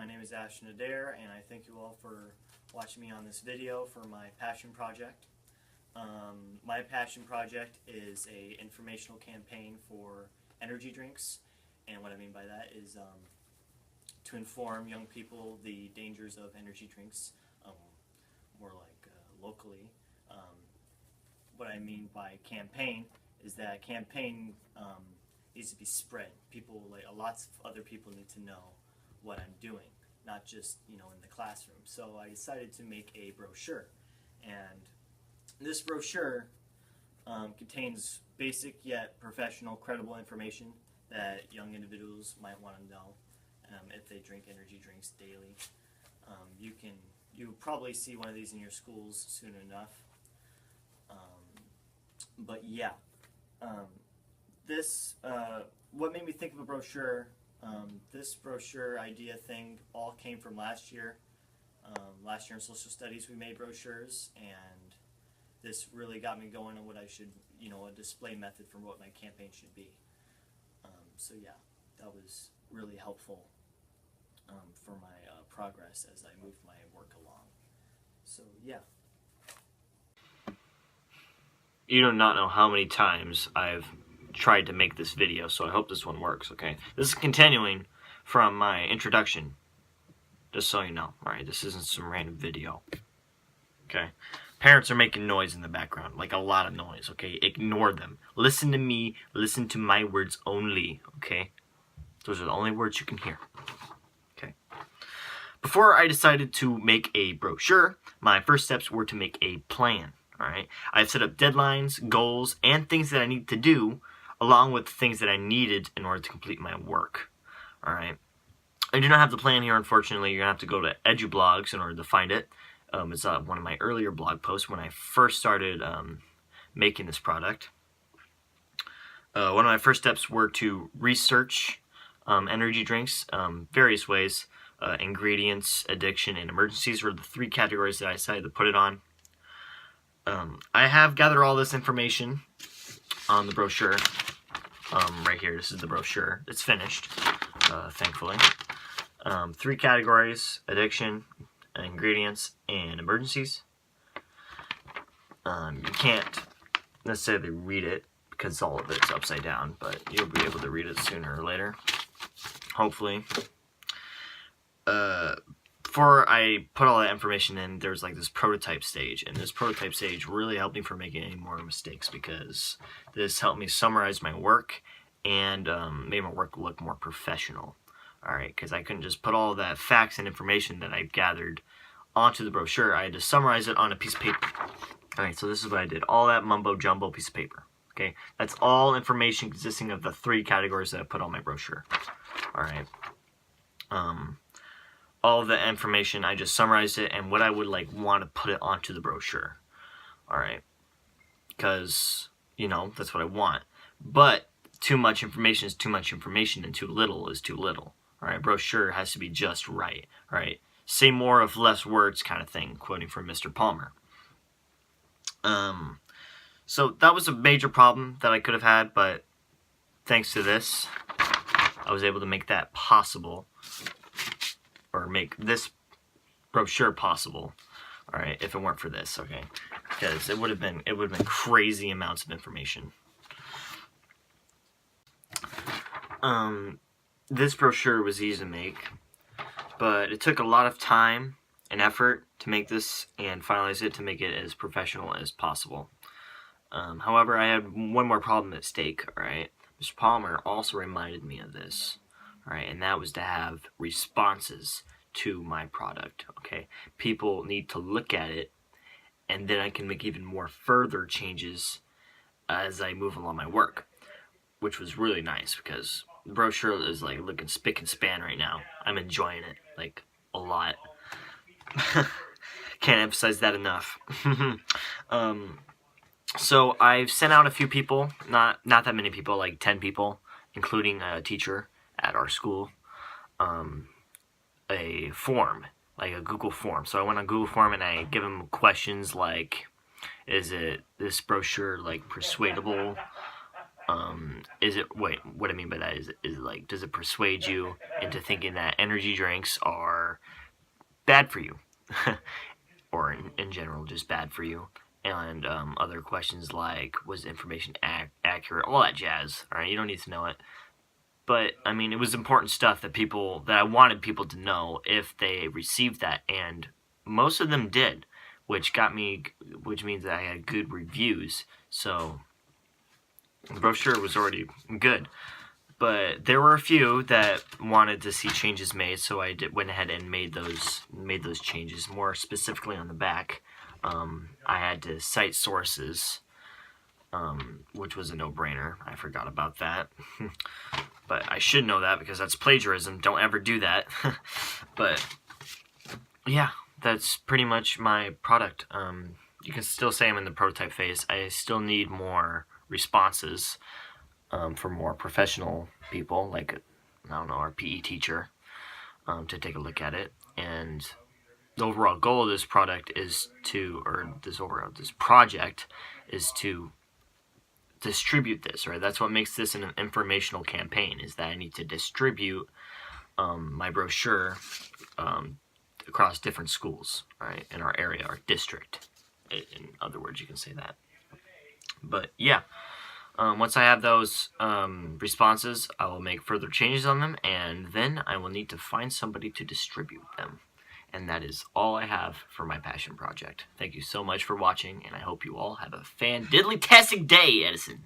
My name is Ashton-Energy, and I thank you all for watching me on this video for my passion project. My passion project is a informational campaign for energy drinks, and what I mean by that is to inform young people the dangers of energy drinks, more like locally. What I mean by campaign is that campaign needs to be spread. People, lots of other people need to know what I'm doing, not just in the classroom. So I decided to make a brochure, and this brochure contains basic yet professional, credible information that young individuals might want to know if they drink energy drinks daily. You'll probably see one of these in your schools soon enough. But yeah, what made me think of a brochure, this brochure idea thing all came from last year. Last year in social studies we made brochures, and this really got me going on what I should, a display method for what my campaign should be. So yeah, that was really helpful for my progress as I moved my work along. So yeah. You do not know how many times I've tried to make this video, so I hope this one works, okay? This is continuing from my introduction, just so you know. Alright, this isn't some random video, okay? Parents are making noise in the background, like a lot of noise, okay? Ignore them. Listen to me, listen to my words only, okay? Those are the only words you can hear, okay? Before I decided to make a brochure, my first steps were to make a plan. Alright, I've set up deadlines, goals, and things that I need to do, along with things that I needed in order to complete my work. Alright, I do not have the plan here, unfortunately. You're going to have to go to EduBlogs in order to find it. It's one of my earlier blog posts when I first started making this product. One of my first steps were to research energy drinks, various ways. Ingredients, addiction, and emergencies were the three categories that I decided to put it on. I have gathered all this information on the brochure. Right here, this is the brochure. It's finished, thankfully. Three categories: addiction, ingredients, and emergencies. You can't necessarily read it because all of it's upside down, but you'll be able to read it sooner or later, hopefully. Before I put all that information in, there's like this prototype stage, and this prototype stage really helped me for making any more mistakes, because this helped me summarize my work and made my work look more professional. Alright, because I couldn't just put all of that facts and information that I gathered onto the brochure. I had to summarize it on a piece of paper. Alright, so this is what I did. All that mumbo jumbo piece of paper. Okay, that's all information consisting of the three categories that I put on my brochure. Alright. All of the information, I just summarized it and what I would want to put it onto the brochure. Alright, because that's what I want. But too much information is too much information, and too little is too little. Alright, brochure has to be just right. Alright, say more of less words kind of thing, quoting from Mr. Palmer. So that was a major problem that I could have had, but thanks to this, I was able to make that possible. Or make this brochure possible. Alright, if it weren't for this, okay? Because it would have been crazy amounts of information. This brochure was easy to make, but it took a lot of time and effort to make this and finalize it to make it as professional as possible. However, I had one more problem at stake, alright? Mr. Palmer also reminded me of this. Alright, and that was to have responses to my product, okay? People need to look at it, and then I can make even more further changes as I move along my work, which was really nice, because the brochure is looking spick and span right now. I'm enjoying it, a lot. Can't emphasize that enough. So I've sent out a few people, not that many people, like 10 people, including a teacher at our school, a form, like a Google form. So I went on Google form and I give them questions like, is this brochure persuadable? what I mean by that is it like, does it persuade you into thinking that energy drinks are bad for you? Or in general, just bad for you? And other questions like, was information accurate? All that jazz, alright? You don't need to know it. But, I mean, it was important stuff that I wanted people to know if they received that, and most of them did, which means that I had good reviews, so the brochure was already good. But there were a few that wanted to see changes made, so I went ahead and made those changes. More specifically on the back, I had to cite sources, which was a no-brainer. I forgot about that. But I should know that because that's plagiarism. Don't ever do that. But yeah, that's pretty much my product. You can still say I'm in the prototype phase. I still need more responses for more professional people, like, I don't know, our PE teacher, to take a look at it. And the overall goal of this project is to distribute this, right? That's what makes this an informational campaign, is that I need to distribute my brochure across different schools, right, in our area, our district. In other words, you can say that. But yeah, once I have those responses, I will make further changes on them, and then I will need to find somebody to distribute them. And that is all I have for my passion project. Thank you so much for watching, and I hope you all have a fan-diddly-tastic day, Edison.